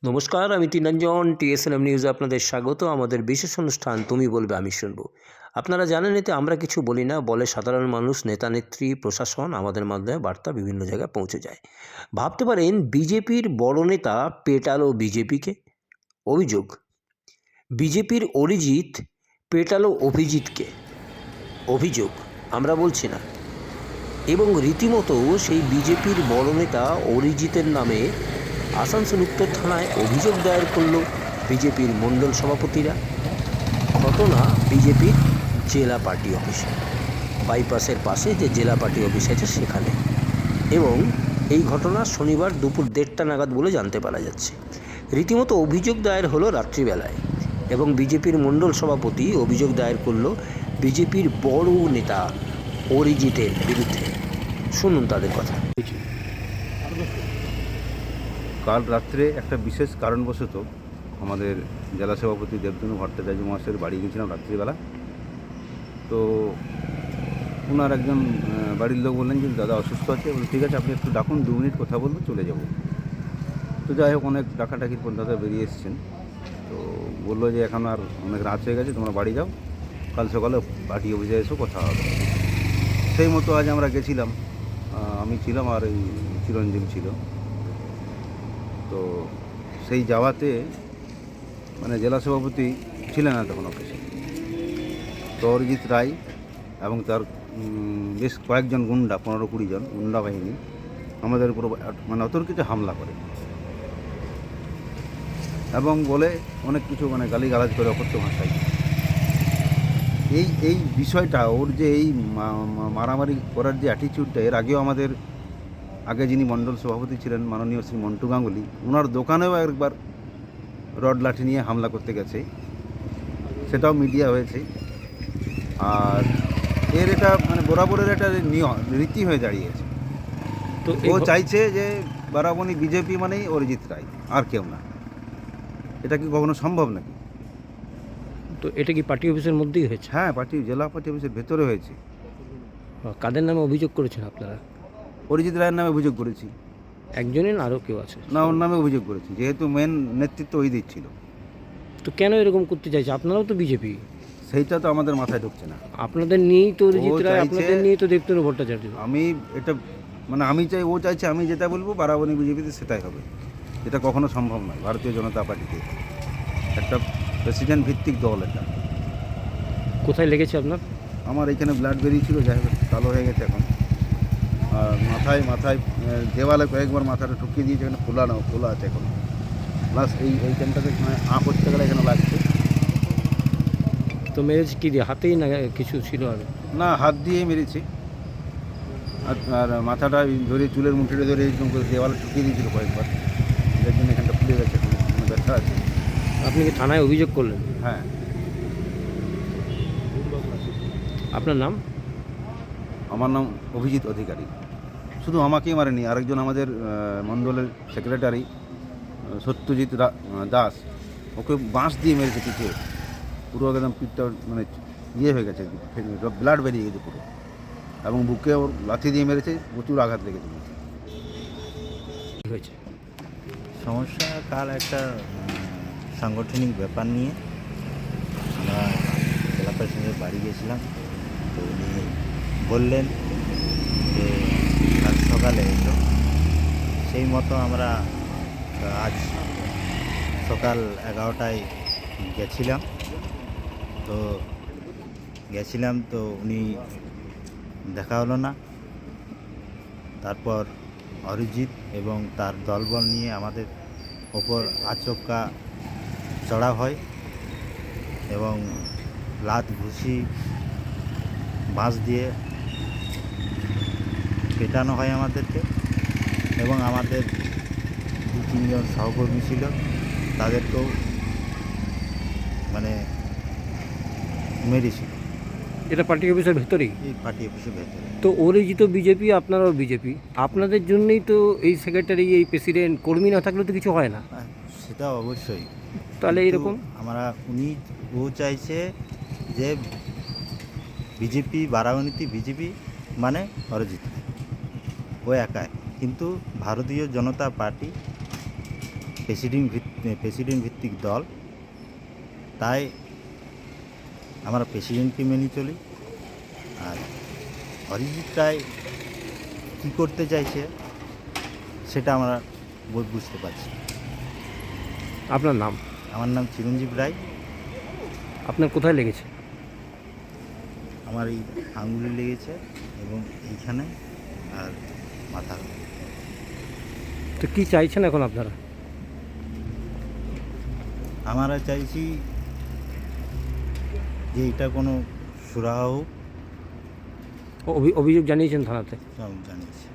নমস্কার, আমি টিনাঞ্জন টিএসএনএম নিউজে আপনাদের স্বাগত। আমাদের বিশেষ অনুষ্ঠান তুমি বলবে আমি শুনব। আপনারা জানেন এতে আমরা কিছু বলি না, বলে সাধারণ মানুষ, নেতা নেত্রী, প্রশাসন। আমাদের মাধ্যমে বার্তা বিভিন্ন জায়গায় পৌঁছে যায়। ভাবতে পারেন বিজেপির বড় নেতা পেটালো বিজেপিকে। অভিযোগ, বিজেপির অরিজিৎ পেটালো অভিজিৎকে। অভিযোগ, আমরা বলছি না। এবং রীতিমতো সেই বিজেপির বড় নেতা অরিজিতের নামে আসানসোল উত্তর থানায় অভিযোগ দায়ের করল বিজেপির মণ্ডল সভাপতিরা। ঘটনা বিজেপির জেলা পার্টি অফিসে, বাইপাসের পাশে যে জেলা পার্টি অফিস আছে সেখানে। এবং এই ঘটনা শনিবার দুপুর 1:30 নাগাদ বলে জানতে পারা যাচ্ছে। রীতিমতো অভিযোগ দায়ের হলো রাত্রিবেলায়, এবং বিজেপির মণ্ডল সভাপতি অভিযোগ দায়ের করল বিজেপির বড় নেতা অরিজিতের বিরুদ্ধে। শুনুন তাদের কথা। কাল রাত্রে একটা বিশেষ কারণবশত আমাদের জেলা সভাপতি দেবতনু ভট্টাচার্য মহাশয়ের বাড়ি গিয়েছিলাম রাত্রিবেলা। তো ওনার একজন বাড়ির লোক বললেন যে দাদা অসুস্থ আছে। বলে ঠিক আছে, আপনি একটু ডাকুন, 2 মিনিট কথা বলবো, চলে যাব। তো যাই হোক, অনেক ডাকাডাকির পর দাদা বেরিয়ে এসেছেন। তো বললো যে এখন আর অনেক রাত হয়ে গেছে, তোমরা বাড়ি যাও, কাল সকালে পার্টি অফিসে এসো, কথা হবে। সেই মতো আজ আমরা গেছিলাম। আমি ছিলাম আর এই চিরঞ্জীব ছিল। তো সেই যাওয়াতে মানে জেলা সভাপতি ছিলেন না তখন অফিসে। তো অরিজিৎ রায় এবং তার বেশ কয়েকজন গুন্ডা, 15-20 জন গুন্ডা বাহিনী আমাদের উপর মানে অতর্কিত হামলা করে এবং বলে অনেক কিছু, মানে গালিগালাজ করে অকথ্য ভাষায়। এই বিষয়টা, ওর যে এই মারামারি করার যে অ্যাটিটিউডটা, এর আগেও আমাদের আগে যিনি মণ্ডল সভাপতি ছিলেন মাননীয় শ্রী মন্টু গাঙ্গুলি, ওনার দোকানেও একবার রড লাঠি নিয়ে হামলা করতে গেছে, সেটাও মিডিয়া হয়েছে। আর এর এটা মানে বরাবরের একটা রীতি হয়ে দাঁড়িয়েছে। তো ও চাইছে যে বারাবণী বিজেপি মানেই অরিজিৎ রায়, আর কেউ না। এটা কি কখনো সম্ভব নাকি? তো এটা কি পার্টি অফিসের মধ্যেই হয়েছে? হ্যাঁ, জেলা পার্টি অফিসের ভেতরে হয়েছে। কাদের নামে অভিযোগ করেছেন আপনারা? অরিজিৎ রায়ের নামে অভিযোগ করেছি। একজনের না আরও কেউ আছে? না, ওর নামে অভিযোগ করেছি, যেহেতু মেন নেতৃত্ব ওই দিচ্ছিল। তো কেন এরকম করতে চাইছে? আপনারাও তো বিজেপি। সেইটা তো আমাদের মাথায় ঢুকছে না। আপনাদের নিয়েই তো অরিজিৎ রায়, চাইছে- আপনাদের নিয়েই তো দেবতনু ভট্টাচার্য। আমি এটা মানে আমি চাই, ও চাইছে আমি যেটা বলবো বারাবণী বিজেপিতে সেটাই হবে। এটা কখনো সম্ভব নয় ভারতীয় জনতা পার্টিতে। একটা প্রেসিডেন্ট ভিত্তিক দল এটা। কোথায় লেগেছে আপনার? আমার এখানে ব্লাড বেরিয়েছিল, যাই হোক কালো হয়ে গেছে এখন। আর মাথায় দেওয়ালে কয়েকবার মাথাটা ঠুকিয়ে দিয়েছে, এখানে খোলা আছে এখন। প্লাস এইখানটাতে মানে করতে গেলে এখানে লাগছে। তো মেরেছে কি দিয়ে? হাতেই না কিছু ছিল? আর না, হাত দিয়েই মেরেছি। আর মাথাটা ধরে, চুলের মুঠিটা ধরে একদম করে দেওয়ালে ঠুকিয়ে দিয়েছিল কয়েকবার, যার জন্য এখানটা ফুলে গেছে, এখন ব্যথা আছে। আপনি কি থানায় অভিযোগ করলেন? হ্যাঁ। আপনার নাম? আমার নাম অভিজিৎ অধিকারী। শুধু আমাকেই মারেনি, আরেকজন আমাদের মণ্ডলের সেক্রেটারি সত্যজিৎ দাস, ওকে বাঁশ দিয়ে মেরেছে পিঠে, পুরো একদম পিঠটা মানে হয়ে গেছে, ব্লাড বেরিয়ে গেছে পুরো। এবং বুকে ওর লাথি দিয়ে মেরেছে, প্রচুর আঘাত লেগেছে। কি হয়েছে? সমস্যা কাল একটা সাংগঠনিক ব্যাপার নিয়ে আমরা জেলা প্রেসিডেন্টের বাড়ি গিয়েছিলাম। তো উনি বললেন যে কাল সকালে এসো। সেই মতো আমরা আজ সকাল 11টায় গেছিলাম। তো উনি দেখা হলো না। তারপর অরিজিৎ এবং তার দলবল নিয়ে আমাদের ওপর আচমকা চড়া হয় এবং লাত ঘুষি বাঁশ দিয়ে পেটানো হয় আমাদেরকে। এবং আমাদের 2-3 জন সহকর্মী ছিল, তাদেরকেও মানে মেরেছিল। এটা পার্টি অফিসের ভেতরেই? এই পার্টি অফিসের ভেতরে। তো অরিজিৎ বিজেপি, আপনারাও বিজেপি। আপনাদের জন্যই তো এই সেক্রেটারি, এই প্রেসিডেন্ট। কর্মী না থাকলে তো কিছু হয় না। সেটা অবশ্যই। তাহলে কিন্তু এরকম ও চাইছে যে বিজেপি, বারাবণীতে বিজেপি মানে অরিজিৎ, ও একাই। কিন্তু ভারতীয় জনতা পার্টি প্রেসিডেন্ট ভিত্তিক দল, তাই আমরা প্রেসিডেন্টকে মেনে চলি। আর অরিজিৎ রায় কী করতে চাইছে সেটা আমরা বুঝতে পারছি না। আপনার নাম? আমার নাম চিরঞ্জীব রায়। আপনার কোথায় লেগেছে? আমার এই আঙুলে লেগেছে এবং এইখানে আর মাথা। তো কী চাইছেন এখন আপনারা? আমরা চাইছি যে এটা কোনো সুরাহা হোক, অভিযোগ জানিয়েছেন থানাতে? সব জানিয়েছি।